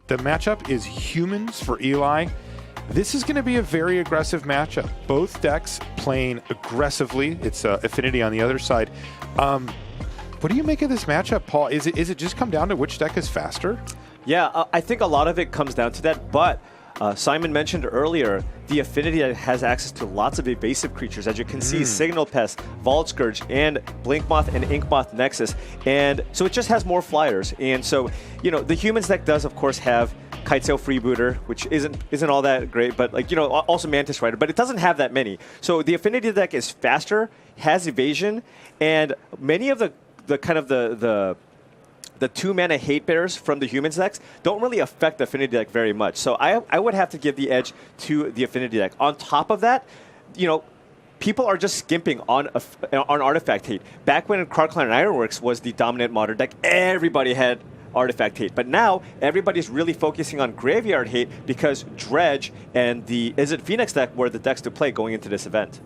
The matchup is humans for Eli. This is going to be a very aggressive matchup. Both decks playing aggressively. It's Affinity on the other side. What do you make of this matchup, Paul? Is it just come down to which deck is faster? Yeah, I think a lot of it comes down to that, but Simon mentioned earlier, the Affinity has access to lots of evasive creatures. As you can see, Signal Pest, Vault Scourge, and Blinkmoth and Inkmoth Nexus. And so it just has more flyers. And so, the Humans deck does, of course, have Kitesail Freebooter, which isn't all that great, but also Mantis Rider, but it doesn't have that many. So the Affinity deck is faster, has evasion, and many of the 2-mana hate bears from the Humans decks don't really affect the Affinity deck very much. So I would have to give the edge to the Affinity deck. On top of that, people are just skimping on Artifact hate. Back when Krark-Clan and Ironworks was the dominant Modern deck, everybody had Artifact hate. But now everybody's really focusing on Graveyard hate because Dredge and the Izzet Phoenix deck were the decks to play going into this event.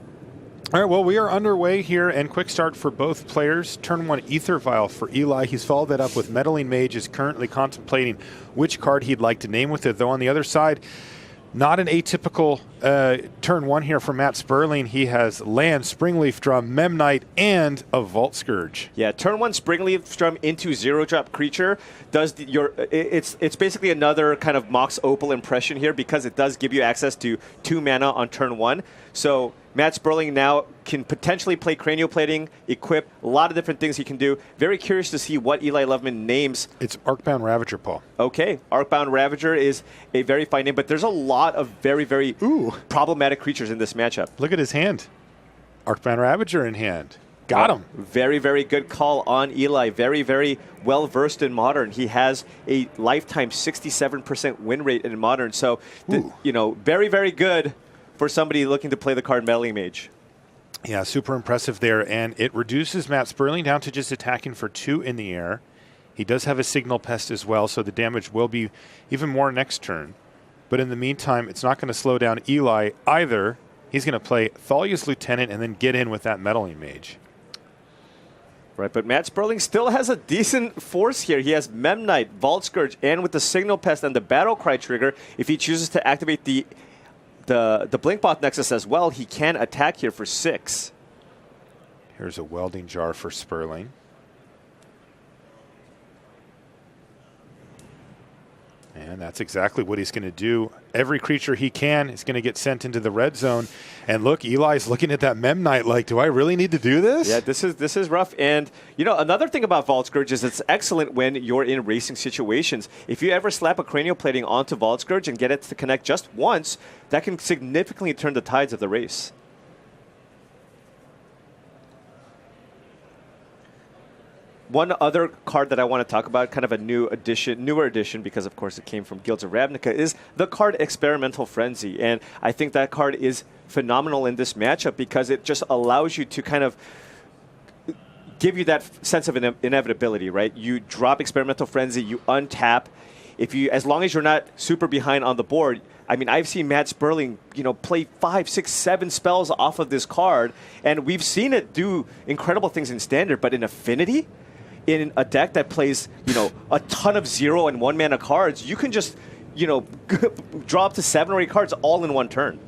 All right, well, we are underway here, and quick start for both players. Turn 1 Ether Vial for Eli. He's followed that up with Meddling Mage, is currently contemplating which card he'd like to name with it, though on the other side, not an atypical turn 1 here for Matt Sperling. He has Land, Springleaf Drum, Memnite, and a Vault Scourge. Yeah, turn 1 Springleaf Drum into 0-drop creature does it's basically another kind of Mox Opal impression here because it does give you access to 2 mana on turn 1. So Matt Sperling now can potentially play Cranial Plating, equip, a lot of different things he can do. Very curious to see what Eli Loveman names. It's Arcbound Ravager, Paul. Okay, Arcbound Ravager is a very fine name, but there's a lot of very, very problematic creatures in this matchup. Look at his hand. Arcbound Ravager in hand. Got him. Very, very good call on Eli. Very, very well-versed in Modern. He has a lifetime 67% win rate in Modern. So, very, very good for somebody looking to play the card Meddling Mage. Yeah, super impressive there. And it reduces Matt Sperling down to just attacking for 2 in the air. He does have a Signal Pest as well, so the damage will be even more next turn. But in the meantime, it's not going to slow down Eli either. He's going to play Thalia's Lieutenant and then get in with that Meddling Mage. Right, but Matt Sperling still has a decent force here. He has Memnite, Vault Scourge, and with the Signal Pest and the Battle Cry trigger, if he chooses to activate the Blinkmoth Nexus as well, he can attack here for 6. Here's a Welding Jar for Sperling. And that's exactly what he's going to do. Every creature he can is going to get sent into the red zone. And look, Eli's looking at that Memnite like, do I really need to do this? Yeah, this is rough. And, another thing about Vault Scourge is it's excellent when you're in racing situations. If you ever slap a Cranial Plating onto Vault Scourge and get it to connect just once, that can significantly turn the tides of the race. One other card that I want to talk about, kind of a newer edition, because of course it came from Guilds of Ravnica, is the card Experimental Frenzy. And I think that card is phenomenal in this matchup because it just allows you to kind of give you that sense of inevitability, right? You drop Experimental Frenzy, you untap. As long as you're not super behind on the board, I mean, I've seen Matt Sperling, play 5, 6, 7 spells off of this card, and we've seen it do incredible things in Standard, but in Affinity, in a deck that plays, a ton of 0 and 1 mana cards, you can just, draw up to 7 or 8 cards all in one turn.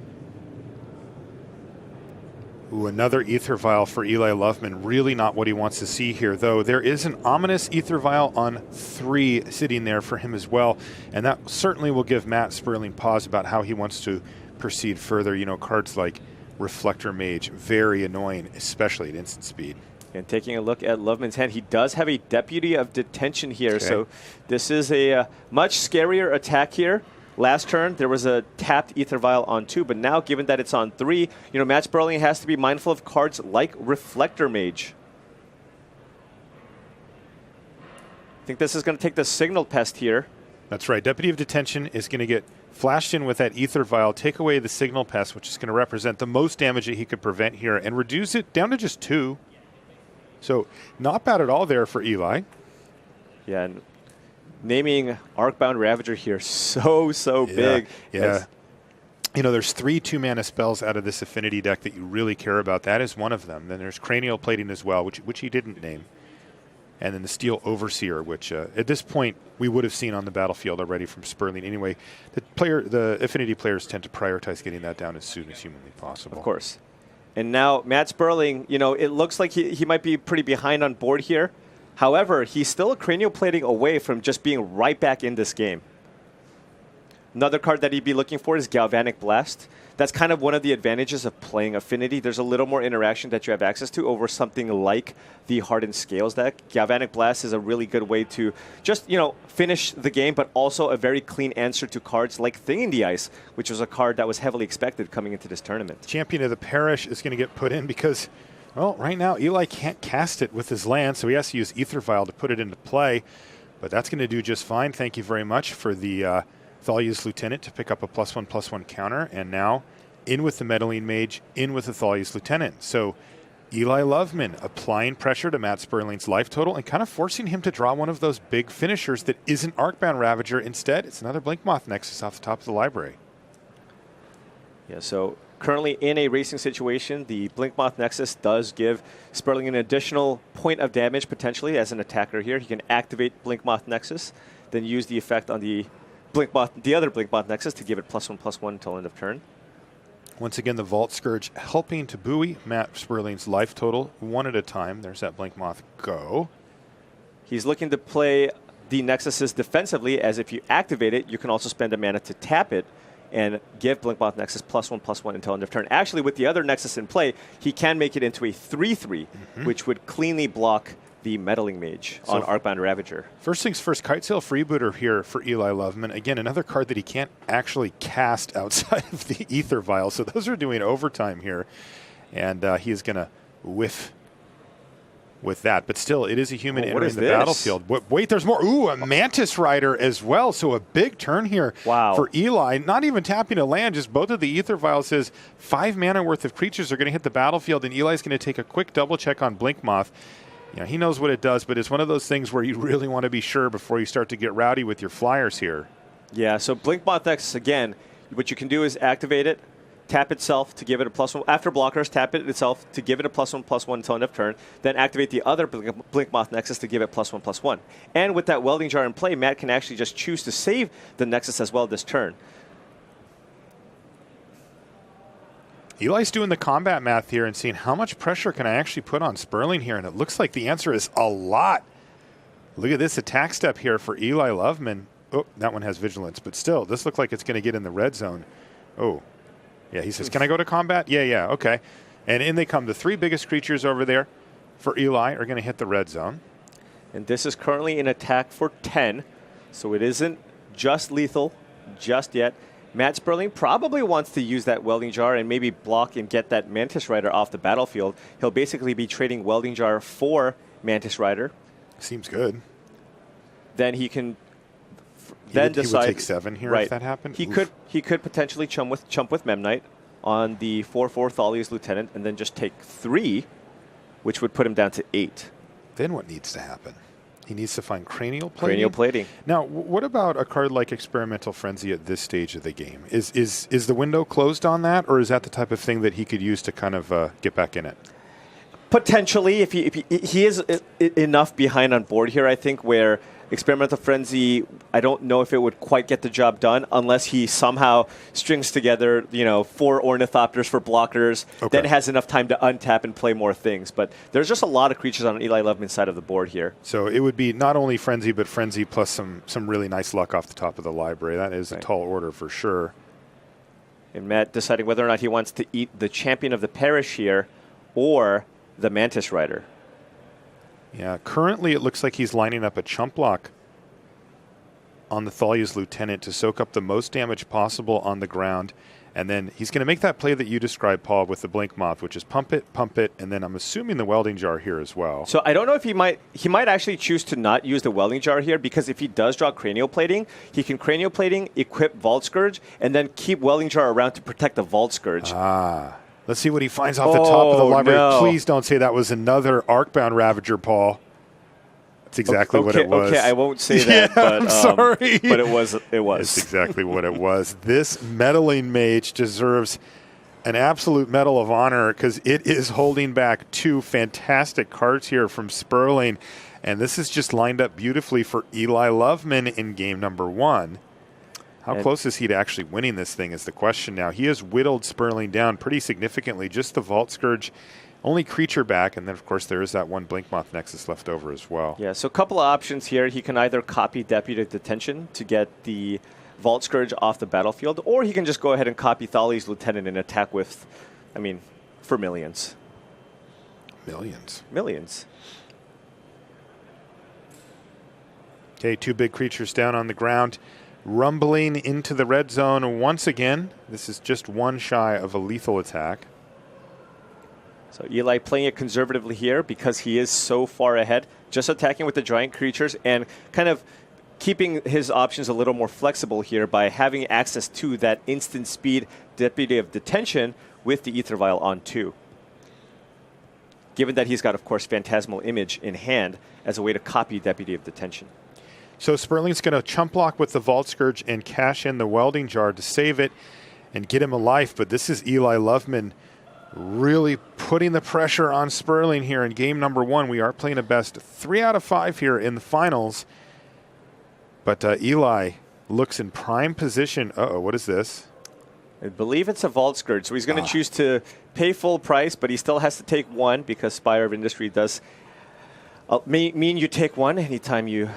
Ooh, another Ether Vial for Eli Loveman. Really not what he wants to see here, though. There is an ominous Ether Vial on 3 sitting there for him as well, and that certainly will give Matt Sperling pause about how he wants to proceed further. Cards like Reflector Mage, very annoying, especially at instant speed. And taking a look at Loveman's hand, he does have a Deputy of Detention here. Okay. So this is a much scarier attack here. Last turn, there was a tapped Ether Vial on 2, but now, given that it's on 3, Matt Sperling has to be mindful of cards like Reflector Mage. I think this is going to take the Signal Pest here. That's right. Deputy of Detention is going to get flashed in with that Ether Vial, take away the Signal Pest, which is going to represent the most damage that he could prevent here, and reduce it down to just 2. So not bad at all there for Eli. Yeah, and naming Arcbound Ravager here so big. Yeah. There's 3 2-mana spells out of this Affinity deck that you really care about. That is one of them. Then there's Cranial Plating as well, which he didn't name. And then the Steel Overseer, which at this point we would have seen on the battlefield already from Sperling. Anyway, the Affinity players tend to prioritize getting that down as soon as humanly possible. Of course. And now Matt Sperling, it looks like he might be pretty behind on board here. However, he's still a cranial plating away from just being right back in this game. Another card that he'd be looking for is Galvanic Blast. That's kind of one of the advantages of playing Affinity. There's a little more interaction that you have access to over something like the Hardened Scales deck. Galvanic Blast is a really good way to just, finish the game, but also a very clean answer to cards like Thing in the Ice, which was a card that was heavily expected coming into this tournament. Champion of the Parish is going to get put in because, well, right now Eli can't cast it with his land, so he has to use Aether Vial to put it into play. But that's going to do just fine. Thank you very much for the Thalia's Lieutenant to pick up a +1/+1 counter, and now in with the Meddling Mage, in with the Thalia's Lieutenant. So Eli Loveman applying pressure to Matt Sperling's life total and kind of forcing him to draw one of those big finishers that isn't Arcbound Ravager. Instead, it's another Blinkmoth Nexus off the top of the library. Yeah, so currently in a racing situation, the Blinkmoth Nexus does give Sperling an additional point of damage potentially as an attacker here. He can activate Blinkmoth Nexus, then use the effect on the other Blinkmoth Nexus to give it +1/+1 until end of turn. Once again, the Vault Scourge helping to buoy Matt Sperling's life total one at a time. There's that Blinkmoth go. He's looking to play the Nexuses defensively, as if you activate it, you can also spend a mana to tap it and give Blinkmoth Nexus +1/+1 until end of turn. Actually, with the other Nexus in play, he can make it into a 3/3, which would cleanly block the Meddling Mage on Arcbound Ravager. First things first, Kitesail Freebooter here for Eli Loveman. Again, another card that he can't actually cast outside of the Aether Vial, so those are doing overtime here. And he is going to whiff with that. But still, it is a human entering the battlefield. Wait, there's more. Ooh, a Mantis Rider as well. So a big turn here for Eli. Not even tapping a land, just both of the Aether Vials says 5 mana worth of creatures are going to hit the battlefield, and Eli's going to take a quick double check on Blinkmoth. He knows what it does, but it's one of those things where you really want to be sure before you start to get rowdy with your flyers here. Yeah, so Blinkmoth Nexus, again, what you can do is activate it, tap itself to give it a +1. After blockers, tap it itself to give it a +1/+1 until end of turn. Then activate the other Blinkmoth Nexus to give it +1/+1. And with that Welding Jar in play, Matt can actually just choose to save the Nexus as well this turn. Eli's doing the combat math here and seeing how much pressure can I actually put on Sperling here, and it looks like the answer is a lot. Look at this attack step here for Eli Loveman. Oh, that one has Vigilance, but still, this looks like it's going to get in the red zone. Oh, yeah, he says, can I go to combat? Yeah, okay. And in they come. The 3 biggest creatures over there for Eli are going to hit the red zone. And this is currently an attack for 10, so it isn't just lethal just yet. Matt Sperling probably wants to use that Welding Jar and maybe block and get that Mantis Rider off the battlefield. He'll basically be trading Welding Jar for Mantis Rider. Seems good. Then he can decide. He would take 7 here if that happened? He could potentially chump with Memnite on the 4/4 Thalia's Lieutenant and then just take 3, which would put him down to 8. Then what needs to happen? He needs to find Cranial Plating. Cranial Plating. Now, what about a card like Experimental Frenzy at this stage of the game? Is the window closed on that, or is that the type of thing that he could use to kind of get back in it? Potentially, if he is enough behind on board here, I think, where Experimental Frenzy, I don't know if it would quite get the job done unless he somehow strings together, 4 Ornithopters for blockers, then has enough time to untap and play more things. But there's just a lot of creatures on Eli Loveman's side of the board here. So it would be not only Frenzy, but Frenzy plus some really nice luck off the top of the library. That is a tall order for sure. And Matt deciding whether or not he wants to eat the Champion of the Parish here or the Mantis Rider. Yeah, currently it looks like he's lining up a chump block on the Thalia's Lieutenant to soak up the most damage possible on the ground. And then he's going to make that play that you described, Paul, with the Blinkmoth, which is pump it, and then I'm assuming the Welding Jar here as well. So I don't know if he might actually choose to not use the Welding Jar here, because if he does draw Cranial Plating, he can Cranial Plating, equip Vault Scourge, and then keep Welding Jar around to protect the Vault Scourge. Let's see what he finds off the top of the library. No. Please don't say that was another Arcbound Ravager, Paul. That's exactly what it was. Okay, I won't say that, but I'm sorry. But it was. That's exactly what it was. This Meddling Mage deserves an absolute Medal of Honor because it is holding back 2 fantastic cards here from Sperling. And this is just lined up beautifully for Eli Loveman in game number 1. How close is he to actually winning this thing is the question now. He has whittled Sperling down pretty significantly. Just the Vault Scourge, only creature back, and then, of course, there is that one Blinkmoth Nexus left over as well. Yeah, so a couple of options here. He can either copy Deputy of Detention to get the Vault Scourge off the battlefield, or he can just go ahead and copy Thali's Lieutenant and attack with, for millions. Millions. Okay, 2 big creatures down on the ground. Rumbling into the red zone once again. This is just 1 shy of a lethal attack. So Eli playing it conservatively here because he is so far ahead, just attacking with the giant creatures and kind of keeping his options a little more flexible here by having access to that instant speed Deputy of Detention with the Ether Vial on 2. Given that he's got, of course, Phantasmal Image in hand as a way to copy Deputy of Detention. So Sperling's going to chump block with the Vault Scourge and cash in the Welding Jar to save it and get him a life. But this is Eli Loveman really putting the pressure on Sperling here in game number 1. We are playing a best 3 out of 5 here in the finals. But Eli looks in prime position. Uh-oh, what is this? I believe it's a Vault Scourge. So he's going to choose to pay full price, but he still has to take 1 because Spire of Industry does mean you take 1 anytime you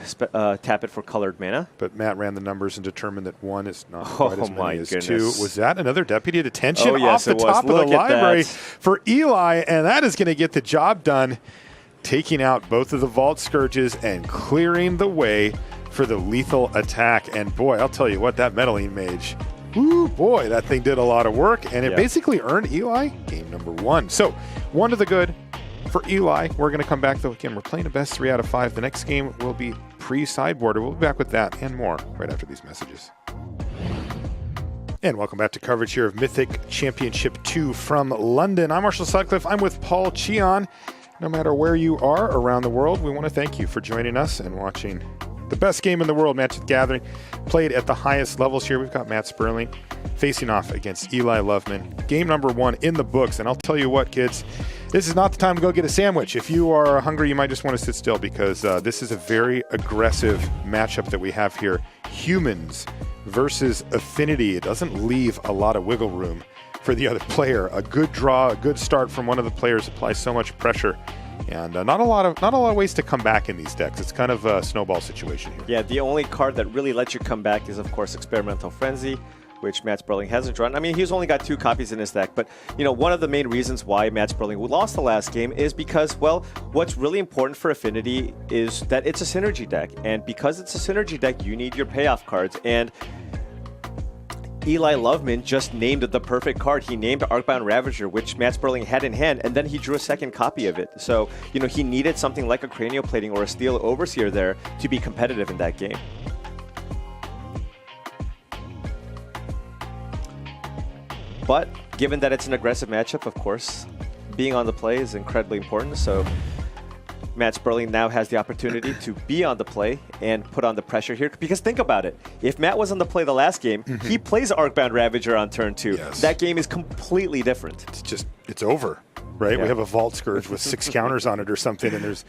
tap it for colored mana. But Matt ran the numbers and determined that 1 is not quite as many as goodness. 2. Was that another Deputy of Detention yes, off the top of the library that. for Eli? And that is going to get the job done, taking out both of the Vault Scourges and clearing the way for the lethal attack. And boy, I'll tell you what, that Meddling Mage, ooh, boy, that thing did a lot of work. And it basically earned Eli game number 1. So 1 to the good for Eli. We're going to come back, though. Again, we're playing a best 3 out of 5. The next game will be pre-sideboarder. We'll be back with that and more right after these messages. And welcome back to coverage here of Mythic Championship 2 from London. I'm Marshall Sutcliffe. I'm with Paul Cheon. No matter where you are around the world, we want to thank you for joining us and watching the best game in the world, Magic the Gathering, played at the highest levels here. We've got Matt Sperling facing off against Eli Loveman. Game number 1 in the books. And I'll tell you what, kids, this is not the time to go get a sandwich. If you are hungry, you might just want to sit still because this is a very aggressive matchup that we have here. Humans versus Affinity. It doesn't leave a lot of wiggle room for the other player. A good draw, a good start from one of the players applies so much pressure. And not a lot of ways to come back in these decks. It's kind of a snowball situation here. Yeah, the only card that really lets you come back is, of course, Experimental Frenzy, which Matt Sperling hasn't drawn. I mean, he's only got 2 copies in his deck, but one of the main reasons why Matt Sperling lost the last game is because, well, what's really important for Affinity is that it's a synergy deck, and because it's a synergy deck, you need your payoff cards. And Eli Loveman just named the perfect card. He named Arcbound Ravager, which Matt Sperling had in hand, and then he drew a second copy of it. So, he needed something like a Cranial Plating or a Steel Overseer there to be competitive in that game. But given that it's an aggressive matchup, of course, being on the play is incredibly important. So Matt Sperling now has the opportunity to be on the play and put on the pressure here. Because think about it. If Matt was on the play the last game, he plays Arcbound Ravager on turn 2. Yes. That game is completely different. It's over, right? Yeah. We have a Vault Scourge with 6 counters on it or something, and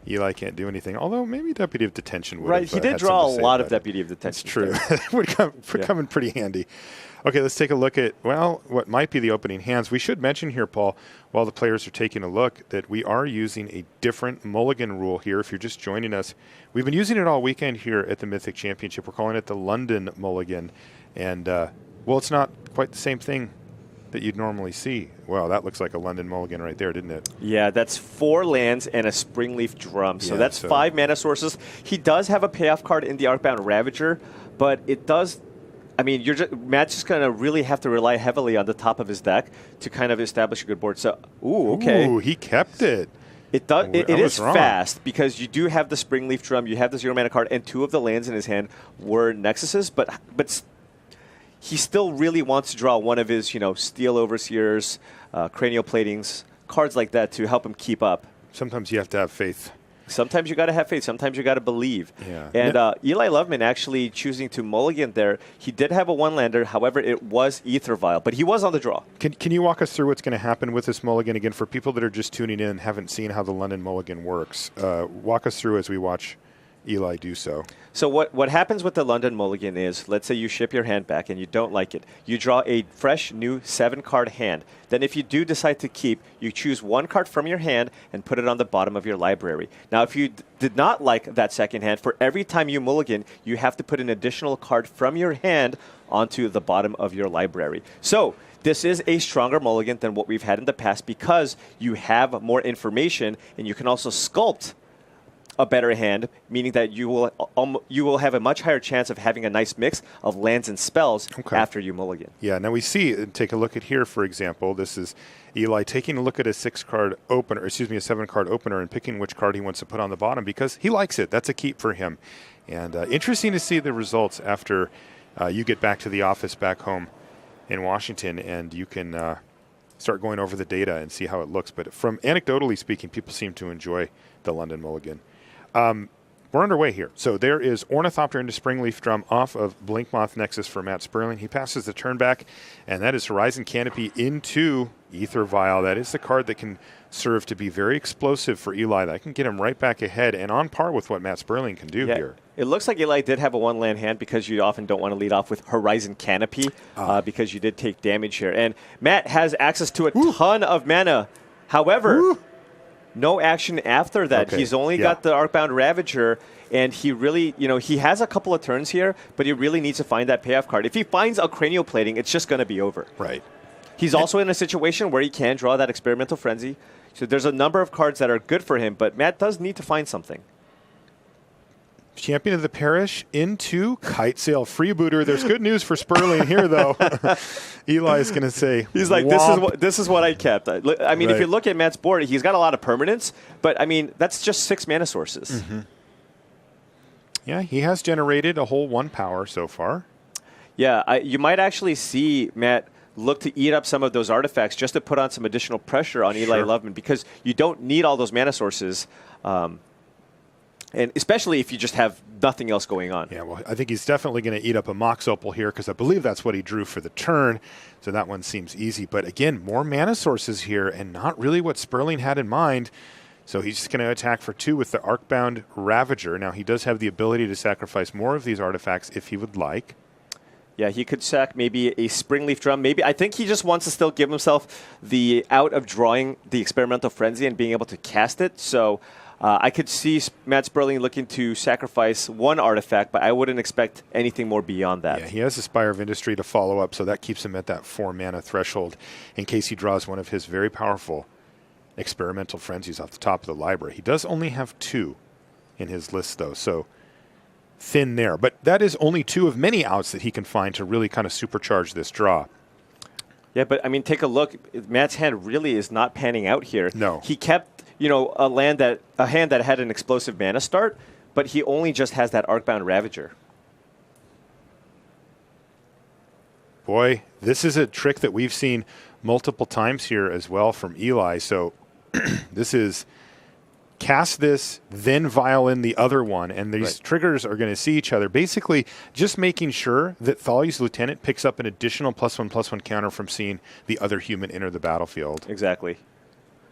Eli can't do anything. Although maybe Deputy of Detention would. Right, he did draw a lot of Deputy of Detention. That's true. It would come in pretty handy. Okay, let's take a look at, what might be the opening hands. We should mention here, Paul, while the players are taking a look, that we are using a different mulligan rule here. If you're just joining us, we've been using it all weekend here at the Mythic Championship. We're calling it the London mulligan. And, it's not quite the same thing that you'd normally see. Wow, that looks like a London mulligan right there, didn't it? Yeah, that's 4 lands and a Springleaf Drum. So that's 5 mana sources. He does have a payoff card in the Arcbound Ravager, but it does... Matt's just going to really have to rely heavily on the top of his deck to kind of establish a good board. So, okay. Ooh, he kept it. It is fast because you do have the Springleaf Drum, you have the 0 mana card, and 2 of the lands in his hand were Nexuses, but he still really wants to draw one of his, Steel Overseers, Cranial Platings, cards like that to help him keep up. Sometimes you have to have faith Sometimes you got to have faith. Sometimes you got to believe. Yeah. And Eli Loveman actually choosing to mulligan there. He did have a one-lander. However, it was Ether Vial, but he was on the draw. Can you walk us through what's going to happen with this mulligan again for people that are just tuning in and haven't seen how the London mulligan works? Walk us through as we watch Eli do so. So what happens with the London mulligan is, let's say you ship your hand back and you don't like it. You draw a fresh, new 7-card hand. Then if you do decide to keep, you choose 1 card from your hand and put it on the bottom of your library. Now, if you did not like that second hand, for every time you mulligan, you have to put an additional card from your hand onto the bottom of your library. So this is a stronger mulligan than what we've had in the past because you have more information and you can also sculpt a better hand, meaning that you will have a much higher chance of having a nice mix of lands and spells after you mulligan. Yeah, now we see, take a look at here, for example, this is Eli taking a look at a 7-card opener and picking which card he wants to put on the bottom because he likes it. That's a keep for him. And interesting to see the results after you get back to the office back home in Washington and you can start going over the data and see how it looks. But from anecdotally speaking, people seem to enjoy the London mulligan. We're underway here. So there is Ornithopter into Springleaf Drum off of Blinkmoth Nexus for Matt Sperling. He passes the turn back, and that is Horizon Canopy into Ether Vial. That is the card that can serve to be very explosive for Eli. That can get him right back ahead and on par with what Matt Sperling can do here. It looks like Eli did have a 1-land hand because you often don't want to lead off with Horizon Canopy because you did take damage here. And Matt has access to a ton of mana. However, no action after that. He's only got the Arcbound Ravager, and he really, he has a couple of turns here, but he really needs to find that payoff card. If he finds a Cranial Plating, it's just going to be over. Right. He's also in a situation where he can draw that Experimental Frenzy. So there's a number of cards that are good for him, but Matt does need to find something. Champion of the Parish into Kite Sail Freebooter. There's good news for Sperling here, though. Eli's going to say, he's like, this is what I kept. I mean, if you look at Matt's board, he's got a lot of permanents, but I mean, that's just 6 mana sources. Mm-hmm. Yeah, he has generated a whole 1 power so far. Yeah, you might actually see Matt look to eat up some of those artifacts just to put on some additional pressure on Eli Loveman because you don't need all those mana sources. And especially if you just have nothing else going on. Yeah, well, I think he's definitely going to eat up a Mox Opal here because I believe that's what he drew for the turn. So that one seems easy. But again, more mana sources here and not really what Sperling had in mind. So he's just going to attack for 2 with the Arcbound Ravager. Now, he does have the ability to sacrifice more of these artifacts if he would like. Yeah, he could sack maybe a Springleaf Drum. Maybe I think he just wants to still give himself the out of drawing the Experimental Frenzy and being able to cast it. So I could see Matt Sperling looking to sacrifice 1 artifact, but I wouldn't expect anything more beyond that. Yeah, he has a Spire of Industry to follow up, so that keeps him at that 4 mana threshold in case he draws one of his very powerful Experimental Frenzies off the top of the library. He does only have 2 in his list, though, so thin there. But that is only 2 of many outs that he can find to really kind of supercharge this draw. Yeah, but I mean, take a look. Matt's hand really is not panning out here. No. He kept a hand that had an explosive mana start, but he only just has that Arcbound Ravager. Boy, this is a trick that we've seen multiple times here as well from Eli. So this is cast this, then vial in the other one, and these triggers are going to see each other. Basically, just making sure that Thalia's Lieutenant picks up an additional +1/+1 counter from seeing the other human enter the battlefield. Exactly.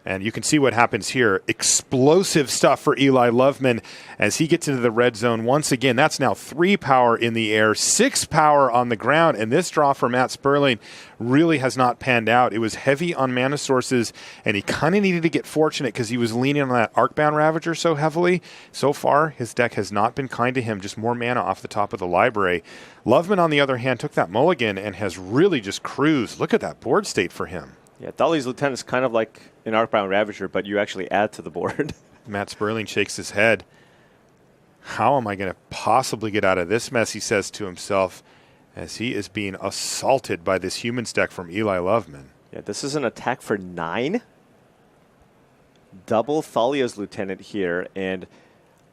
And you can see what happens here. Explosive stuff for Eli Loveman as he gets into the red zone. Once again, that's now 3 power in the air, 6 power on the ground. And this draw for Matt Sperling really has not panned out. It was heavy on mana sources, and he kind of needed to get fortunate because he was leaning on that Arcbound Ravager so heavily. So far, his deck has not been kind to him, just more mana off the top of the library. Loveman, on the other hand, took that mulligan and has really just cruised. Look at that board state for him. Yeah, Thalia's Lieutenant is kind of like an Arcbound Ravager, but you actually add to the board. Matt Sperling shakes his head. How am I going to possibly get out of this mess, he says to himself, as he is being assaulted by this Humans deck from Eli Loveman. Yeah, this is an attack for 9. Double Thalia's Lieutenant here, and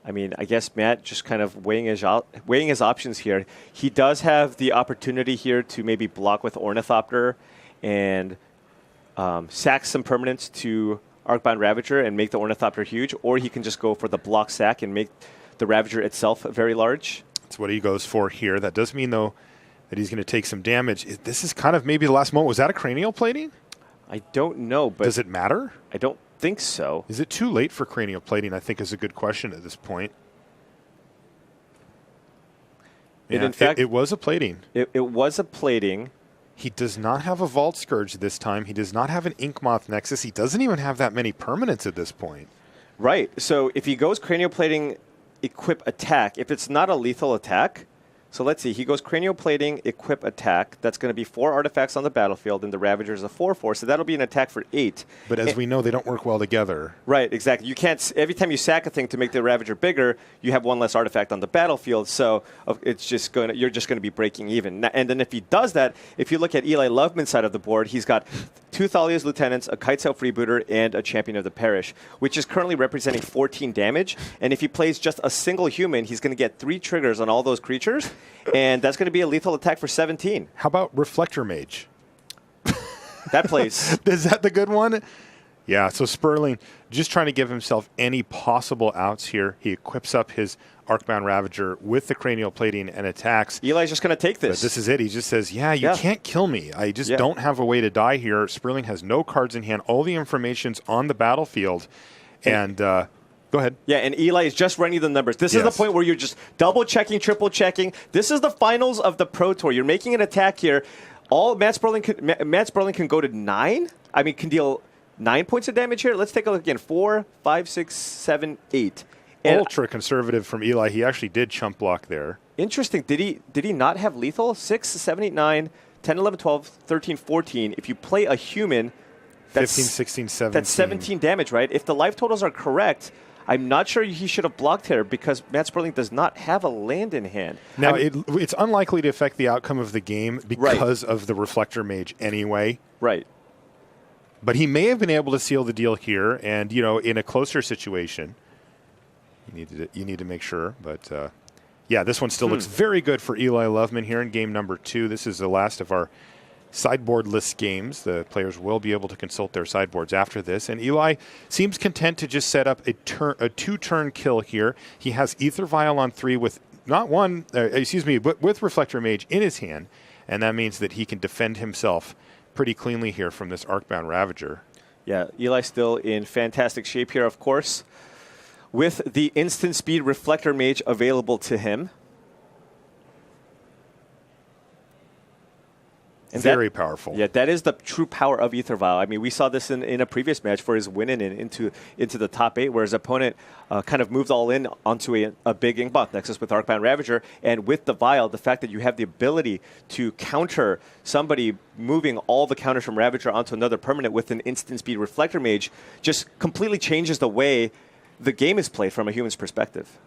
I mean, I guess Matt just kind of weighing his options here. He does have the opportunity here to maybe block with Ornithopter and sack some permanents to Arcbound Ravager and make the Ornithopter huge, or he can just go for the block sack and make the Ravager itself very large. That's what he goes for here. That does mean, though, that he's going to take some damage. This is kind of maybe the last moment. Was that a cranial plating? I don't know, but... Does it matter? I don't think so. Is it too late for cranial plating, I think, is a good question at this point. And Yeah, in fact, it was a plating. It was a plating. He does not have a Vault Scourge this time. He does not have an Inkmoth Nexus. He doesn't even have that many permanents at this point. Right. So if he goes cranial plating, equip attack, if it's not a lethal attack, so let's see, he goes cranial plating, equip attack. That's going to be 4 artifacts on the battlefield, and the Ravager is a 4/4, so that'll be an attack for 8. But as we know, they don't work well together. Right, exactly. You can't. Every time you sack a thing to make the Ravager bigger, you have 1 less artifact on the battlefield. So it's just going. You're just going to be breaking even. And then if he does that, if you look at Eli Loveman's side of the board, he's got 2 Thalia's Lieutenants, a Kitesail Freebooter, and a Champion of the Parish, which is currently representing 14 damage. And if he plays just a single human, he's going to get 3 triggers on all those creatures, and that's going to be a lethal attack for 17. How about Reflector Mage? That plays. Is that the good one? Yeah, so Sperling just trying to give himself any possible outs here. He equips up his Arcbound Ravager with the cranial plating and attacks. Eli's just going to take this. But this is it. He just says, yeah, you can't kill me. I just don't have a way to die here. Sperling has no cards in hand. All the information's on the battlefield. And go ahead. Yeah, and Eli is just running the numbers. This is the point where you're just double-checking, triple-checking. This is the finals of the Pro Tour. You're making an attack here. Matt Sperling can go to 9. I mean, can deal 9 points of damage here. Let's take a look again. 4, 5, 6, 7, 8. And ultra conservative from Eli. He actually did chump block there. Interesting. Did he not have lethal? 6, 7, 8, 9, 10, 11, 12, 13, 14. If you play a human, that's 15, 16, 17. That's 17 damage, right? If the life totals are correct, I'm not sure he should have blocked here because Matt Sperling does not have a land in hand. Now, it's unlikely to affect the outcome of the game because of the Reflector Mage anyway. Right. But he may have been able to seal the deal here, and, in a closer situation, you need to make sure. But, this one still looks very good for Eli Loveman here in game number 2. This is the last of our sideboard list games. The players will be able to consult their sideboards after this. And Eli seems content to just set up a 2-turn kill here. He has Aether Vial on 3 with with Reflector Mage in his hand. And that means that he can defend himself pretty cleanly here from this Arcbound Ravager. Yeah, Eli still in fantastic shape here, of course, with the instant speed Reflector Mage available to him. And very powerful. Yeah, that is the true power of Aether Vial. I mean, we saw this in a previous match for his win-in into the top 8, where his opponent kind of moved all in onto a big Inkmoth Nexus with Arcbound Ravager. And with the Vial, the fact that you have the ability to counter somebody moving all the counters from Ravager onto another permanent with an instant speed Reflector Mage just completely changes the way the game is played from a human's perspective.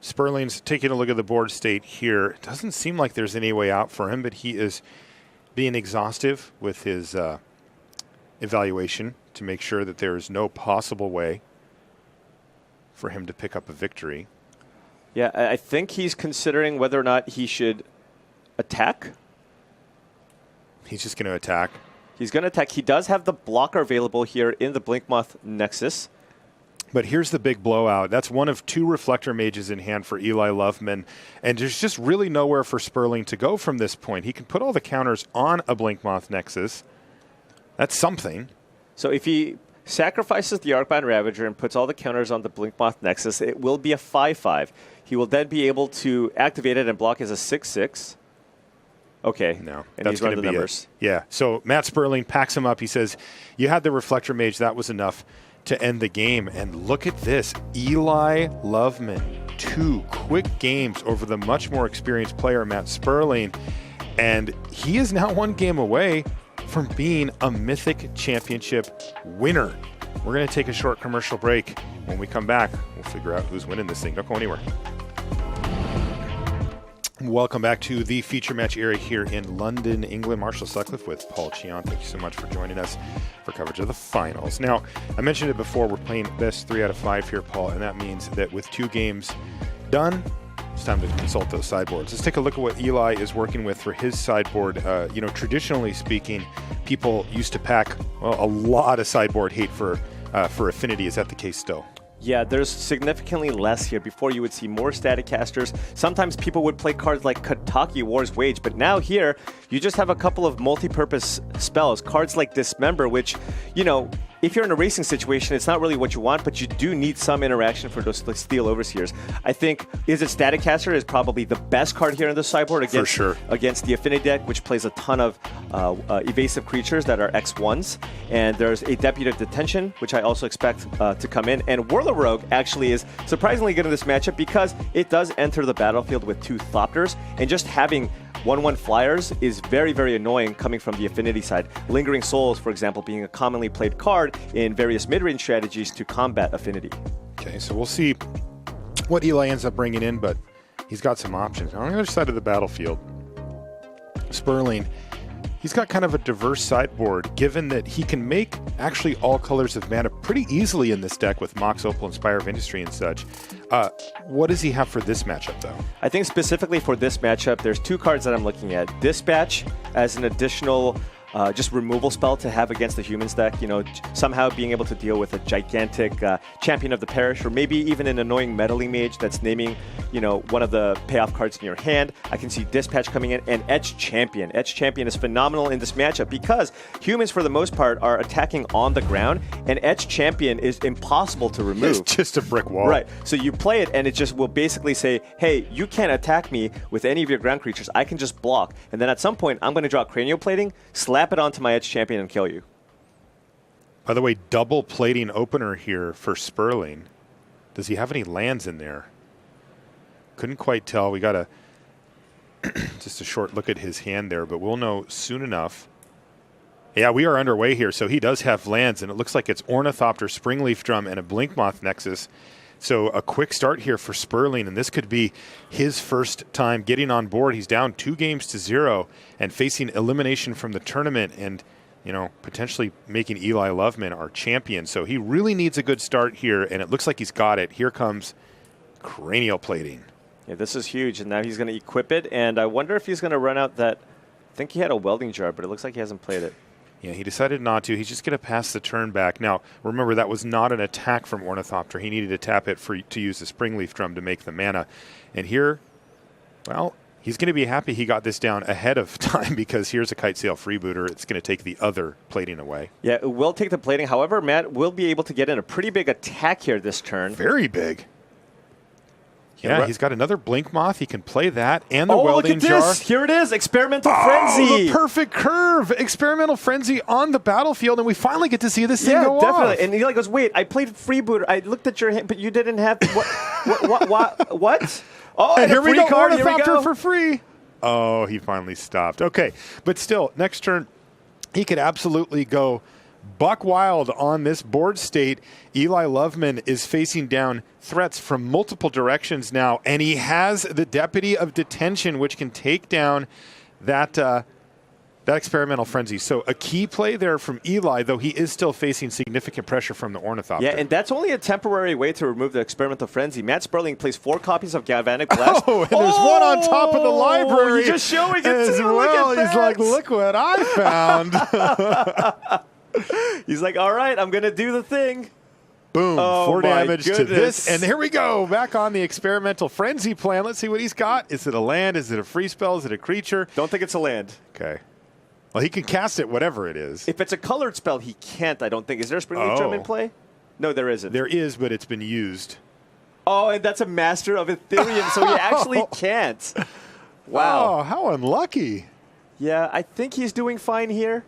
Sperling's taking a look at the board state here. It doesn't seem like there's any way out for him, but he is being exhaustive with his evaluation to make sure that there is no possible way for him to pick up a victory. Yeah, I think he's considering whether or not he should attack. He's just going to attack. He's going to attack. He does have the blocker available here in the Blinkmoth Nexus. But here's the big blowout. That's one of 2 Reflector Mages in hand for Eli Loveman. And there's just really nowhere for Sperling to go from this point. He can put all the counters on a Blinkmoth Nexus. That's something. So if he sacrifices the Arcbound Ravager and puts all the counters on the Blinkmoth Nexus, it will be a 5/5. He will then be able to activate it and block as a 6/6. Okay. No, and that's going to be numbers. Yeah. So Matt Sperling packs him up. He says, you had the Reflector Mage. That was enough to end the game. And look at this. Eli Loveman, 2 quick games over the much more experienced player, Matt Sperling. And he is now 1 game away from being a Mythic Championship winner. We're going to take a short commercial break. When we come back, we'll figure out who's winning this thing. Don't go anywhere. Welcome back to the feature match area here in London, England. Marshall Sutcliffe with Paul Chion. Thank you so much for joining us for coverage of the finals. Now, I mentioned it before, we're playing best 3 out of 5 here, Paul, and that means that with 2 games done, it's time to consult those sideboards. Let's take a look at what Eli is working with for his sideboard. Traditionally speaking, people used to pack a lot of sideboard hate for Affinity. Is that the case still? Yeah, there's significantly less here. Before, you would see more static casters. Sometimes people would play cards like Kataki War's Wage, but now here, you just have a couple of multi-purpose spells. Cards like Dismember, which, you know, if you're in a racing situation, it's not really what you want, but you do need some interaction for those Steel Overseers. I think Izzet Static Caster is probably the best card here in the sideboard against the Affinity deck, which plays a ton of evasive creatures that are X1s. And there's a Deputy of Detention, which I also expect to come in. And Whirler Rogue actually is surprisingly good in this matchup because it does enter the battlefield with 2 Thopters, and just having 1/1 flyers is very, very annoying coming from the Affinity side. Lingering Souls, for example, being a commonly played card in various mid-range strategies to combat Affinity. Okay, so we'll see what Eli ends up bringing in, but he's got some options. On the other side of the battlefield, Sperling, he's got kind of a diverse sideboard, given that he can make actually all colors of mana pretty easily in this deck with Mox Opal and Spire of Industry and such. What does he have for this matchup, though? I think specifically for this matchup, there's 2 cards that I'm looking at. Dispatch as an additional just removal spell to have against the humans deck, you know, somehow being able to deal with a gigantic Champion of the Parish, or maybe even an annoying Meddling Mage that's naming, you know, one of the payoff cards in your hand. I can see Dispatch coming in, and Etched Champion. Etched Champion is phenomenal in this matchup because humans, for the most part, are attacking on the ground, and Etched Champion is impossible to remove. It's just a brick wall. Right. So you play it, and it just will basically say, hey, you can't attack me with any of your ground creatures. I can just block. And then at some point, I'm going to draw Cranial Plating, slap it onto my Etched Champion, and kill you. By the way, double plating opener here for Sperling. Does he have any lands in there? Couldn't quite tell. We got just a short look at his hand there, but we'll know soon enough. Yeah, we are underway here, so he does have lands, and it looks like it's Ornithopter, Springleaf Drum, and a Blinkmoth Nexus. So a quick start here for Sperling, and this could be his first time getting on board. He's down 2-0 and facing elimination from the tournament, and you know, potentially making Eli Loveman our champion. So he really needs a good start here, and it looks like he's got it. Here comes Cranial Plating. Yeah, this is huge, and now he's going to equip it, and I wonder if he's going to run out that... I think he had a Welding Jar, but it looks like he hasn't played it. Yeah, he decided not to. He's just going to pass the turn back. Now, remember, that was not an attack from Ornithopter. He needed to tap it to use the Springleaf Drum to make the mana. And here, well, he's going to be happy he got this down ahead of time because here's a Kite Sail Freebooter. It's going to take the other plating away. Yeah, it will take the plating. However, Matt will be able to get in a pretty big attack here this turn. Very big. Yeah, he's got another Blink Moth. He can play that and the look Welding at Jar. this. Here it is, Experimental Frenzy. The perfect curve. Experimental Frenzy on the battlefield, and we finally get to see this thing go definitely. off. And Eli goes, wait, I played Freebooter. I looked at your hand, but you didn't have... What? Oh, and here we go, card. Ornithopter for free. Oh, he finally stopped. Okay, but still, next turn, he could absolutely go buck wild on this board state. Eli Loveman is facing down threats from multiple directions now, and he has the Deputy of Detention, which can take down that Experimental Frenzy. So a key play there from Eli, though he is still facing significant pressure from the Ornithopter. Yeah, and that's only a temporary way to remove the Experimental Frenzy. Matt Sperling plays 4 copies of Galvanic Blast. Oh, and there's one on top of the library. He's just showing it as too. well. Look at He's like, look what I found. He's like, all right, I'm going to do the thing. Boom, 4 damage to this. And here we go, back on the Experimental Frenzy plan. Let's see what he's got. Is it a land? Is it a free spell? Is it a creature? Don't think it's a land. Okay. Well, he can cast it, whatever it is. If it's a colored spell, he can't, I don't think. Is there a Springleaf Drum in play? No, there isn't. There is, but it's been used. Oh, and that's a Master of Ethereum, so he actually can't. Wow. Oh, how unlucky. Yeah, I think he's doing fine here.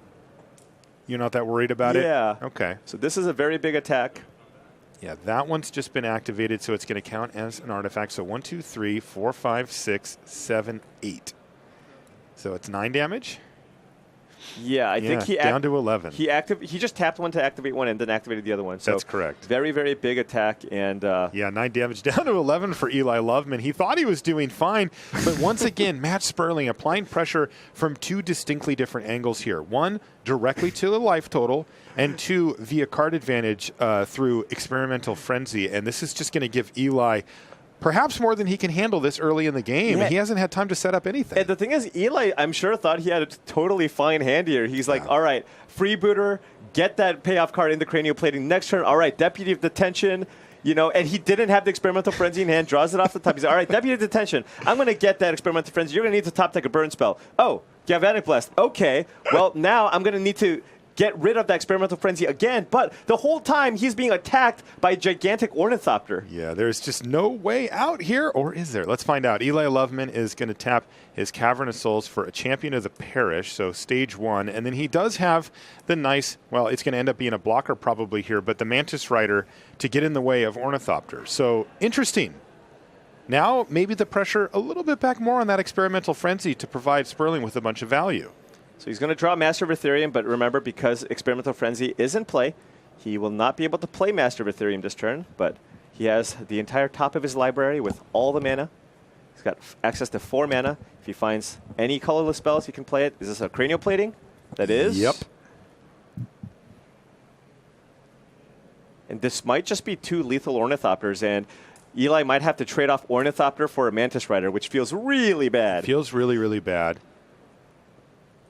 You're not that worried about it? Yeah. Okay. So this is a very big attack. Yeah, that one's just been activated, so it's going to count as an artifact. So 1, 2, 3, 4, 5, 6, 7, 8. So it's 9 damage. Yeah, I think he down to 11. He just tapped one to activate one and then activated the other one. So that's correct. Very, very big attack. And yeah, 9 damage down to 11 for Eli Loveman. He thought he was doing fine, but once again, Matt Sperling applying pressure from 2 distinctly different angles here. 1, directly to the life total, and 2, via card advantage through Experimental Frenzy. And this is just going to give Eli perhaps more than he can handle this early in the game. Yeah. He hasn't had time to set up anything. And the thing is, Eli, I'm sure, thought he had a totally fine hand here. He's like, all right, freebooter, get that payoff card in the cranial plating. Next turn, all right, Deputy of Detention. And he didn't have the Experimental Frenzy in hand, draws it off the top. He's like, all right, Deputy of Detention. I'm going to get that Experimental Frenzy. You're going to need to top deck a burn spell. Oh, Galvanic Blast. Okay, well, now I'm going to need to get rid of that Experimental Frenzy again, but the whole time he's being attacked by a gigantic Ornithopter. Yeah, there's just no way out here, or is there? Let's find out. Eli Loveman is going to tap his Cavern of Souls for a Champion of the Parish, so stage 1, and then he does have the nice, well, it's going to end up being a blocker probably here, but the Mantis Rider to get in the way of Ornithopter. So, interesting. Now, maybe the pressure a little bit back more on that Experimental Frenzy to provide Sperling with a bunch of value. So he's going to draw Master of Ethereum, but remember, because Experimental Frenzy is in play, he will not be able to play Master of Ethereum this turn, but he has the entire top of his library with all the mana. He's got access to 4 mana. If he finds any colorless spells, he can play it. Is this a Cranial Plating? That is. Yep. And this might just be 2 lethal Ornithopters, and Eli might have to trade off Ornithopter for a Mantis Rider, which feels really bad. Feels really, really bad.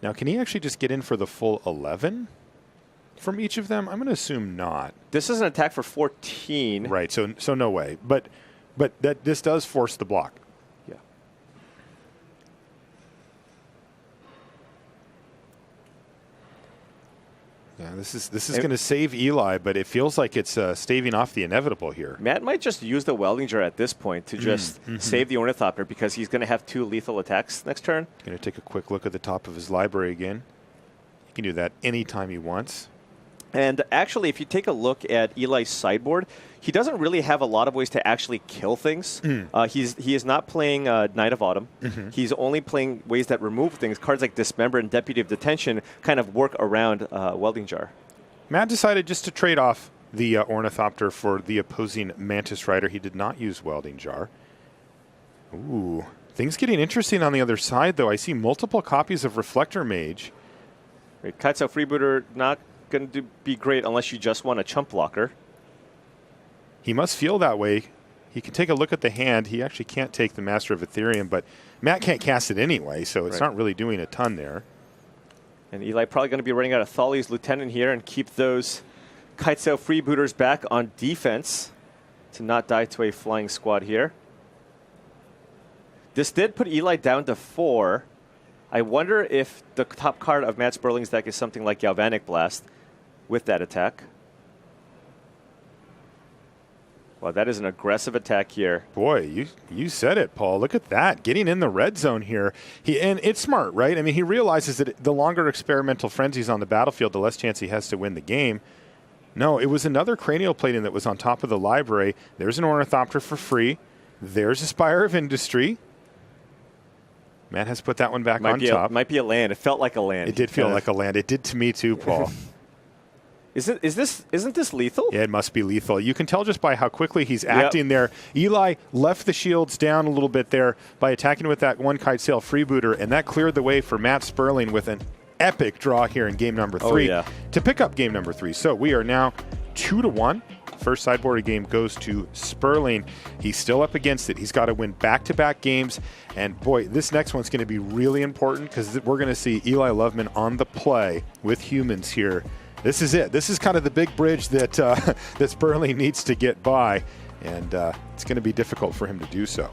Now, can he actually just get in for the full 11 from each of them? I'm going to assume not. This is an attack for 14. Right, so no way. But this does force the block. Yeah. Yeah, this is going to save Eli, but it feels like it's staving off the inevitable here. Matt might just use the Welding Jar at this point to just save the Ornithopter because he's going to have 2 lethal attacks next turn. Going to take a quick look at the top of his library again. He can do that anytime he wants. And actually, if you take a look at Eli's sideboard, he doesn't really have a lot of ways to actually kill things. He is not playing Knight of Autumn. He's only playing ways that remove things. Cards like Dismember and Deputy of Detention kind of work around Welding Jar. Matt decided just to trade off the Ornithopter for the opposing Mantis Rider. He did not use Welding Jar. Ooh, things getting interesting on the other side, though. I see multiple copies of Reflector Mage. Right, Kitesail Freebooter not going to be great unless you just want a chump blocker. He must feel that way. He can take a look at the hand. He actually can't take the Master of Ethereum, but Matt can't cast it anyway, so it's not really doing a ton there. And Eli probably going to be running out of Thali's Lieutenant here and keep those Kitesail Freebooters back on defense to not die to a flying squad here. This did put Eli down to 4. I wonder if the top card of Matt Sperling's deck is something like Galvanic Blast with that attack. Well, that is an aggressive attack here. Boy, you said it, Paul. Look at that. Getting in the red zone here. And it's smart, right? I mean, he realizes that the longer Experimental Frenzy's on the battlefield, the less chance he has to win the game. No, it was another Cranial Plating that was on top of the library. There's an Ornithopter for free. There's a Spire of Industry. Matt has put that one back on top. Might be a land. It felt like a land. It did feel like a land. It did to me too, Paul. Isn't this lethal? Yeah, it must be lethal. You can tell just by how quickly he's acting there. Eli left the shields down a little bit there by attacking with that one Kitesail Freebooter, and that cleared the way for Matt Sperling with an epic draw here in game number 3 to pick up game number 3. So we are now 2-1. First sideboard game goes to Sperling. He's still up against it. He's got to win back-to-back games. And, boy, this next one's going to be really important because we're going to see Eli Loveman on the play with humans here. This is it. This is kind of the big bridge that that Sperling needs to get by, and it's going to be difficult for him to do so.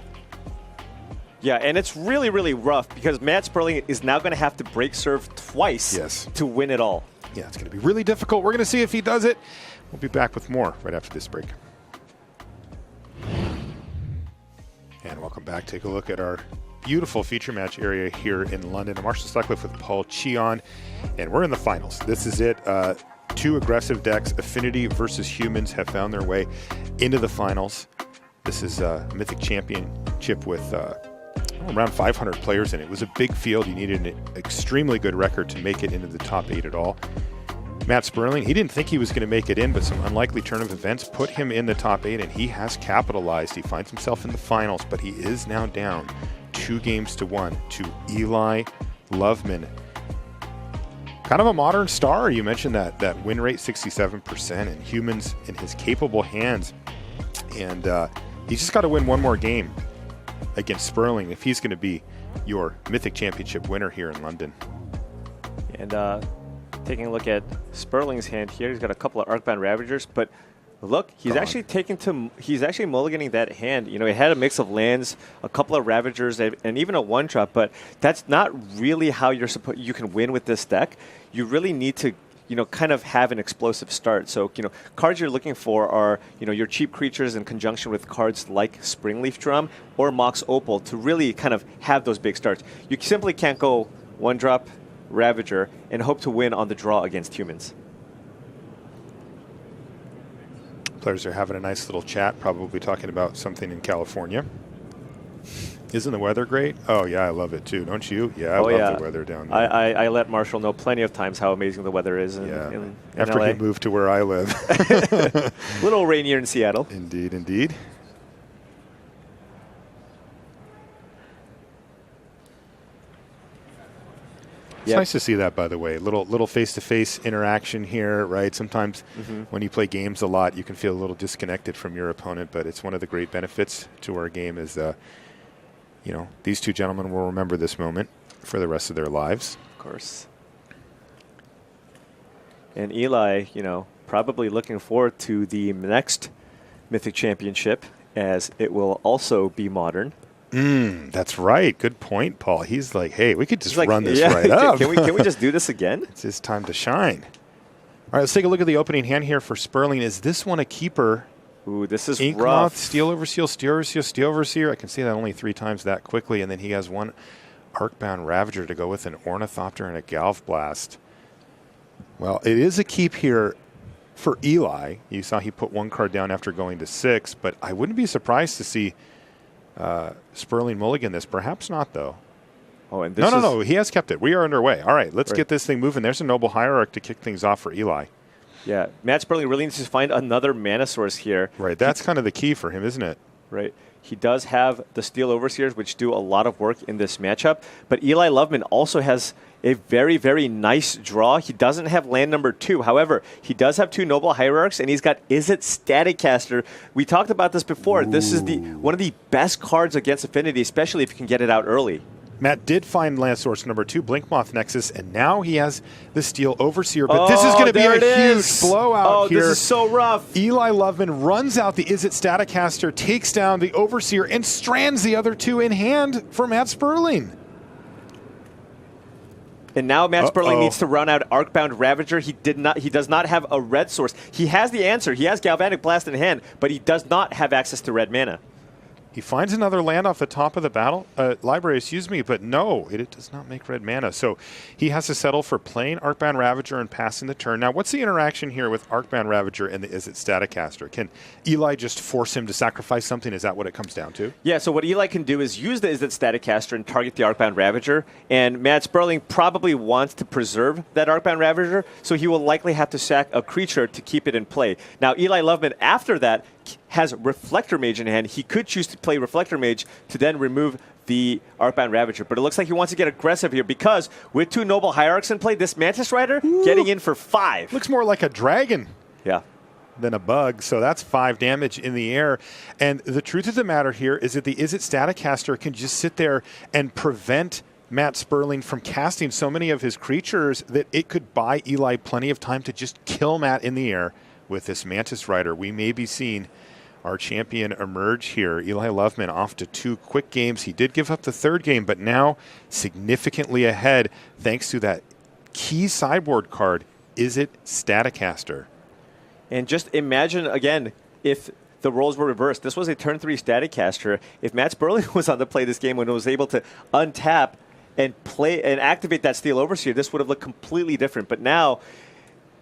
Yeah, and it's really, really rough because Matt Sperling is now going to have to break serve twice to win it all. Yeah, it's going to be really difficult. We're going to see if he does it. We'll be back with more right after this break. And welcome back. Take a look at our beautiful feature match area here in London. I'm Marshall Sutcliffe with Paul Cheon, and we're in the finals. This is it. 2 aggressive decks, Affinity versus Humans, have found their way into the finals. This is a Mythic Championship with around 500 players in it. It was a big field. You needed an extremely good record to make it into the top 8 at all. Matt Sperling, he didn't think he was going to make it in, but some unlikely turn of events put him in the top 8, and he has capitalized. He finds himself in the finals, but he is now down 2-1 to Eli Loveman. Kind of a modern star. You mentioned that win rate, 67%, and humans in his capable hands. And He's just got to win one more game against Sperling if he's going to be your Mythic Championship winner here in London. And taking a look at Sperling's hand here, he's got a couple of Arcbound Ravagers, but look, he's actually mulliganing that hand. You know, he had a mix of lands, a couple of Ravagers, and even a one-drop, but that's not really how you can win with this deck. You really need to, you know, kind of have an explosive start. So, you know, cards you're looking for are, you know, your cheap creatures in conjunction with cards like Springleaf Drum or Mox Opal to really kind of have those big starts. You simply can't go one-drop Ravager and hope to win on the draw against humans. Players are having a nice little chat, probably talking about something in California. Isn't the weather great? Oh, yeah, I love it too. Don't you? Yeah, I love the weather down there. I let Marshall know plenty of times how amazing the weather is in After LA. he moved to where I live. A little rainier in Seattle. Indeed, indeed. It's nice to see that, by the way. Little face-to-face interaction here, right? Sometimes when you play games a lot, you can feel a little disconnected from your opponent, but it's one of the great benefits to our game is, you know, these two gentlemen will remember this moment for the rest of their lives. Of course. And Eli, you know, probably looking forward to the next Mythic Championship, as it will also be modern. That's right. Good point, Paul. He's like, hey, we could just run this right up. Can we just do this again? It's his time to shine. All right, let's take a look at the opening hand here for Sperling. Is this one a keeper? Ooh, this is Inkmoth, rough. Steel Overseer, Steel Overseer, Steel Overseer. I can see that only 3 times that quickly, and then he has one Arcbound Ravager to go with an Ornithopter and a Galv Blast. Well, it is a keep here for Eli. You saw he put 1 card down after going to 6, but I wouldn't be surprised to see Sperling mulligan this. Perhaps not, though. Oh, and this no. He has kept it. We are underway. All right, let's get this thing moving. There's a Noble Hierarch to kick things off for Eli. Yeah, Matt Sperling really needs to find another mana source here. Right, that's kind of the key for him, isn't it? Right. He does have the Steel Overseers, which do a lot of work in this matchup. But Eli Loveman also has a very, very nice draw. He doesn't have land number 2. However, he does have 2 Noble Hierarchs, and he's got Izzet Staticaster. We talked about this before. Ooh. This is one of the best cards against Affinity, especially if you can get it out early. Matt did find land source number 2, Blinkmoth Nexus, and now he has the Steel Overseer. But this is going to be a huge blowout here. Oh, this is so rough. Eli Loveman runs out the Izzet Staticaster, takes down the Overseer, and strands the other 2 in hand for Matt Sperling. And now Matt Sperling needs to run out Arcbound Ravager. He does not have a red source. He has the answer. He has Galvanic Blast in hand, but he does not have access to red mana. He finds another land off the top of the battle library, but no, it does not make red mana. So he has to settle for playing Arcbound Ravager and passing the turn. Now, what's the interaction here with Arcbound Ravager and the Izzet Staticaster? Can Eli just force him to sacrifice something? Is that what it comes down to? Yeah, so what Eli can do is use the Izzet Staticaster and target the Arcbound Ravager. And Matt Sperling probably wants to preserve that Arcbound Ravager, so he will likely have to sack a creature to keep it in play. Now, Eli Loveman, after that, has Reflector Mage in hand. He could choose to play Reflector Mage to then remove the Arcbound Ravager. But it looks like he wants to get aggressive here because with 2 Noble Hierarchs in play, this Mantis Rider getting in for 5. Looks more like a dragon. Yeah. Than a bug, so that's 5 damage in the air. And the truth of the matter here is that the Izzet Staticaster can just sit there and prevent Matt Sperling from casting so many of his creatures that it could buy Eli plenty of time to just kill Matt in the air. With this Mantis Rider, we may be seeing our champion emerge here. Eli Loveman off to 2 quick games. He did give up the 3rd game, but now significantly ahead thanks to that key sideboard card, Izzet Staticaster. And just imagine, again, if the roles were reversed. This was a turn 3 Staticaster. If Matt Sperling was on the play this game when it was able to untap and play and activate that Steel Overseer, this would have looked completely different. But now,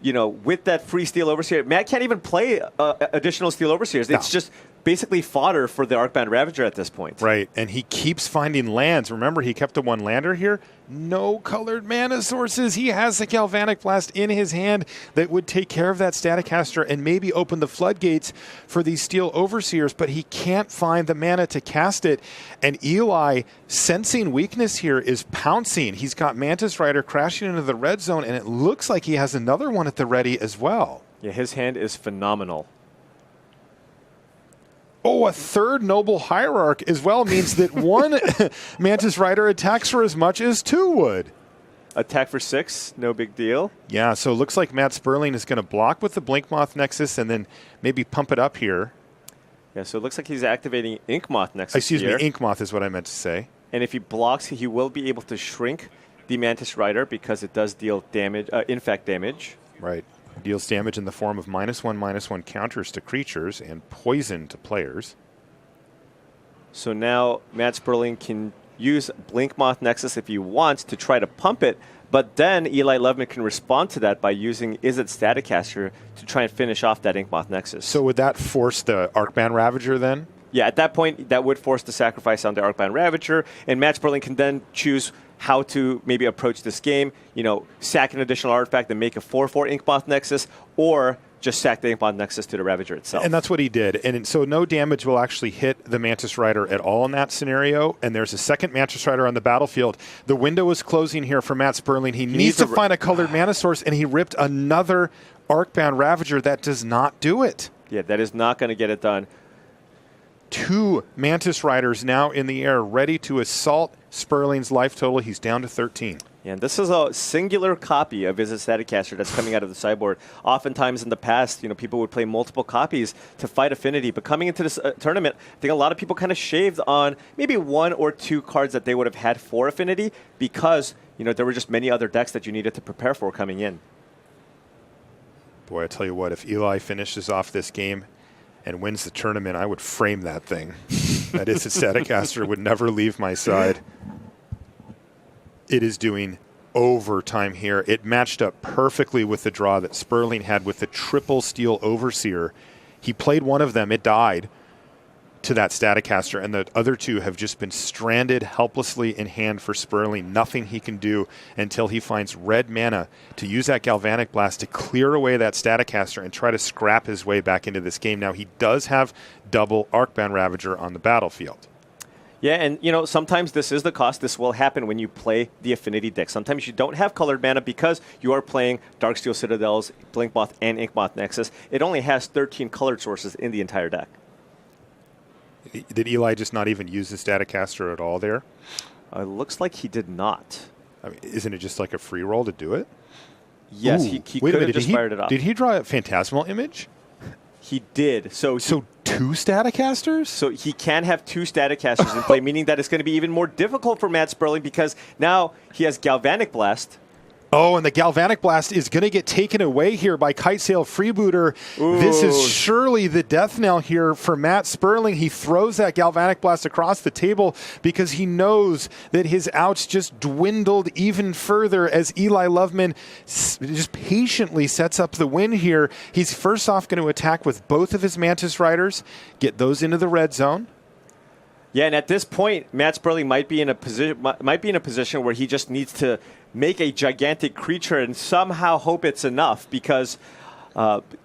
you know, with that free Steel Overseer, Matt can't even play additional Steel Overseers. No. It's just basically fodder for the Arcbound Ravager at this point. Right, and he keeps finding lands. Remember, he kept the 1 lander here. No colored mana sources. He has the Galvanic Blast in his hand that would take care of that Staticaster and maybe open the floodgates for these Steel Overseers, but he can't find the mana to cast it. And Eli, sensing weakness here, is pouncing. He's got Mantis Rider crashing into the red zone, and it looks like he has another one at the ready as well. Yeah, his hand is phenomenal. Oh, a third Noble Hierarch as well means that one Mantis Rider attacks for as much as 2 would. Attack for 6, no big deal. Yeah, so it looks like Matt Sperling is going to block with the Blinkmoth Nexus and then maybe pump it up here. Yeah, so it looks like he's activating Inkmoth Nexus Excuse here. me, Inkmoth is what I meant to say. And if he blocks, he will be able to shrink the Mantis Rider because it does deal damage, infect damage. Right. Deals damage in the form of -1/-1 counters to creatures and poison to players. So now Matt Sperling can use Blinkmoth Nexus if he wants to try to pump it, but then Eli Loveman can respond to that by using Izzet Staticaster to try and finish off that Inkmoth Nexus. So would that force the Arcband Ravager then? Yeah, at that point, that would force the sacrifice on the Arcbound Ravager, and Matt Sperling can then choose how to maybe approach this game. You know, sack an additional artifact and make a 4/4 Inkmoth Nexus, or just sack the Inkmoth Nexus to the Ravager itself. And that's what he did. And so no damage will actually hit the Mantis Rider at all in that scenario. And there's a second Mantis Rider on the battlefield. The window is closing here for Matt Sperling. He needs to find a colored mana source, and he ripped another Arcbound Ravager. That does not do it. Yeah, that is not going to get it done. 2 Mantis Riders now in the air, ready to assault Sperling's life total. He's down to 13. Yeah, and this is a singular copy of Izzet Staticaster that's coming out of the sideboard. Oftentimes in the past, you know, people would play multiple copies to fight Affinity, but coming into this tournament, I think a lot of people kind of shaved on maybe 1 or 2 cards that they would have had for Affinity because, you know, there were just many other decks that you needed to prepare for coming in. Boy, I tell you what, if Eli finishes off this game and wins the tournament, I would frame that thing. That is, Staticaster would never leave my side. It is doing overtime here. It matched up perfectly with the draw that Sperling had with the triple steel Overseer. He played one of them. It died to that Staticaster, and the other 2 have just been stranded helplessly in hand for Sperling. Nothing he can do until he finds red mana to use that Galvanic Blast to clear away that Staticaster and try to scrap his way back into this game. Now, he does have double Arcbound Ravager on the battlefield. Yeah, and you know, sometimes this is the cost. This will happen when you play the Affinity deck. Sometimes you don't have colored mana because you are playing Darksteel Citadels, Blinkmoth, and Inkmoth Nexus. It only has 13 colored sources in the entire deck. Did Eli just not even use the Staticaster at all there? It looks like he did not. I mean, isn't it just like a free roll to do it? Yes, Ooh, he could have just fired it off. Did he draw a Phantasmal Image? He did. So 2 Staticasters? So he can have 2 Staticasters in play, meaning that it's going to be even more difficult for Matt Sperling because now he has Galvanic Blast. Oh, and the Galvanic Blast is going to get taken away here by Kitesail Freebooter. Ooh. This is surely the death knell here for Matt Sperling. He throws that Galvanic Blast across the table because he knows that his outs just dwindled even further as Eli Loveman just patiently sets up the win here. He's first off going to attack with both of his Mantis Riders, get those into the red zone. Yeah, and at this point, Matt Sperling might be in a position where he just needs to make a gigantic creature and somehow hope it's enough because,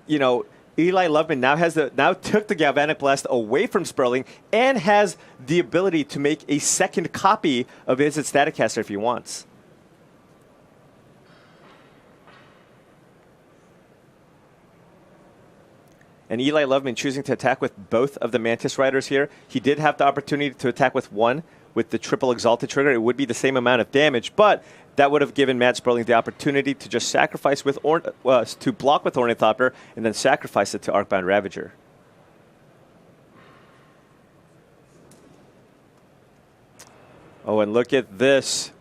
you know, Eli Loveman now took the Galvanic Blast away from Sperling and has the ability to make a second copy of Izzet Staticaster if he wants. And Eli Loveman choosing to attack with both of the Mantis Riders here. He did have the opportunity to attack with one with the triple Exalted trigger. It would be the same amount of damage, but that would have given Matt Sperling the opportunity to just sacrifice with to block with Ornithopter and then sacrifice it to Arcbound Ravager. Oh, and look at this.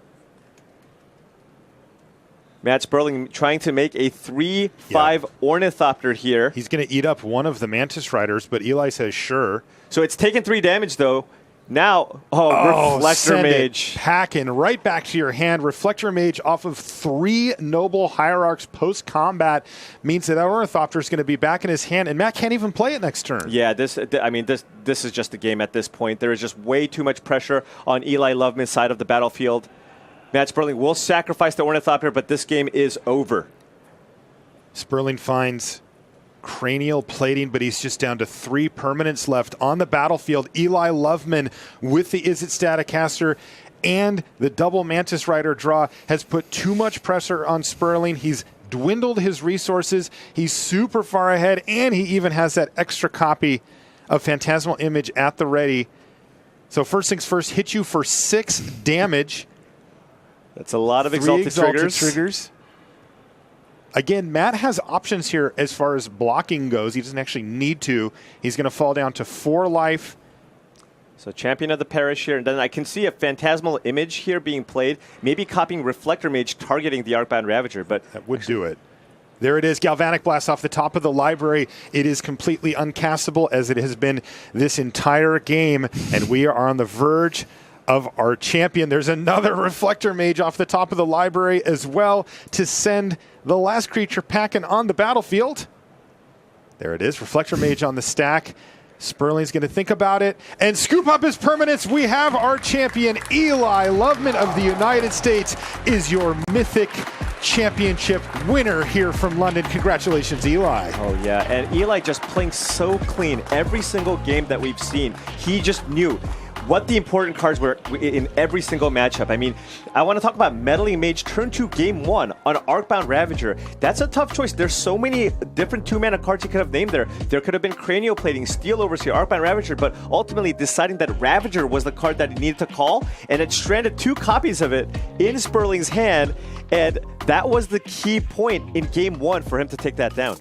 Matt Sperling trying to make a 3/5 Ornithopter here. He's going to eat up one of the Mantis Riders, but Eli says sure. So it's taken 3 damage, though. Now, Reflector Mage. Packing right back to your hand. Reflector Mage off of 3 Noble Hierarchs post-combat means that Ornithopter is going to be back in his hand, and Matt can't even play it next turn. Yeah, this is just a game at this point. There is just way too much pressure on Eli Loveman's side of the battlefield. Matt Sperling will sacrifice the Ornithopter, but this game is over. Sperling finds cranial plating, but he's just down to 3 permanents left on the battlefield. Eli Loveman with the Izzet Staticaster and the double Mantis Rider draw has put too much pressure on Sperling. He's dwindled his resources. He's super far ahead, and he even has that extra copy of Phantasmal Image at the ready. So first things first, hit you for 6 damage. That's a lot of 3 exalted exalted triggers. Again, Matt has options here as far as blocking goes. He doesn't actually need to. He's going to fall down to 4 life. So Champion of the Parish here, and then I can see a Phantasmal Image here being played, maybe copying Reflector Mage targeting the Arcbound Ravager, but that would do it. There it is, Galvanic Blast off the top of the library. It is completely uncastable as it has been this entire game, and we are on the verge of our champion. There's another Reflector Mage off the top of the library as well to send the last creature packing on the battlefield. There it is, Reflector Mage on the stack. Sperling's going to think about it and scoop up his permanents. We have our champion. Eli Loveman of the United States is your Mythic Championship winner here from London. Congratulations, Eli. Oh, yeah. And Eli just playing so clean every single game that we've seen. He just knew what the important cards were in every single matchup. I mean, I want to talk about Meddling Mage turn 2 game 1 on Arcbound Ravager. That's a tough choice. There's so many different 2-mana cards you could have named there. There could have been Cranial Plating, Steel Overseer, Arcbound Ravager, but ultimately deciding that Ravager was the card that he needed to call, and it stranded 2 copies of it in Sperling's hand, and that was the key point in game 1 for him to take that down.